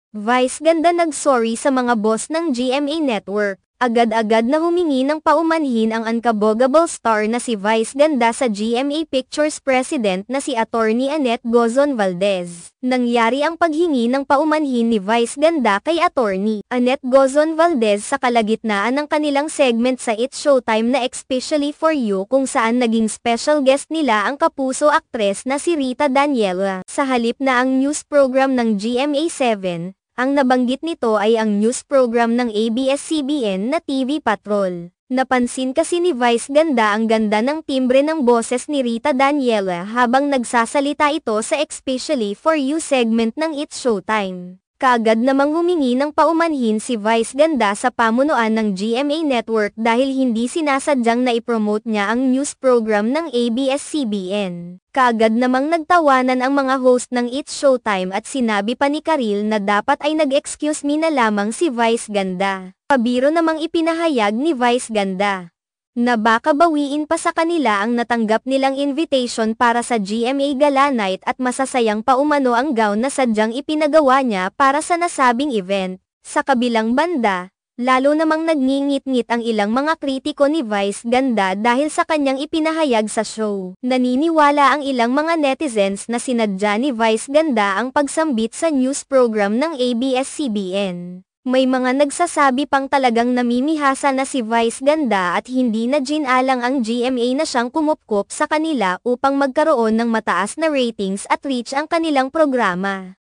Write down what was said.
Vice ganda nag-sorry sa mga boss ng GMA Network. Agad-agad na humingi ng paumanhin ang unkabogable star na si Vice ganda sa GMA Pictures President na si Attorney Annette Gozon Valdez. Nangyari ang paghingi ng paumanhin ni Vice ganda kay Attorney Annette Gozon Valdez sa kalagitnaan ng kanilang segment sa It's Showtime na Especially For You kung saan naging special guest nila ang kapuso aktres na si Rita Daniela. Sa halip na ang news program ng GMA7, ang nabanggit nito ay ang news program ng ABS-CBN na TV Patrol. Napansin kasi ni Vice ganda ang ganda ng timbre ng boses ni Rita Daniela habang nagsasalita ito sa Especially For You segment ng It's Showtime. Kaagad namang humingi ng paumanhin si Vice ganda sa pamunuan ng GMA Network dahil hindi sinasadyang na ipromote niya ang news program ng ABS-CBN. Kaagad namang nagtawanan ang mga host ng It's Showtime at sinabi pa ni Karil na dapat ay nag-excuse me na lamang si Vice ganda. Pabiro namang ipinahayag ni Vice ganda na baka bawiin pa sa kanila ang natanggap nilang invitation para sa GMA Gala Night at masasayang paumano ang gown na sadyang ipinagawa niya para sa nasabing event. Sa kabilang banda, lalo namang nagngingit-ngit ang ilang mga kritiko ni Vice ganda dahil sa kanyang ipinahayag sa show. Naniniwala ang ilang mga netizens na sinadya ni Vice ganda ang pagsambit sa news program ng ABS-CBN. May mga nagsasabi pang talagang namimihasa na si Vice ganda at hindi na ginalang ang GMA na siyang kumupkop sa kanila upang magkaroon ng mataas na ratings at reach ang kanilang programa.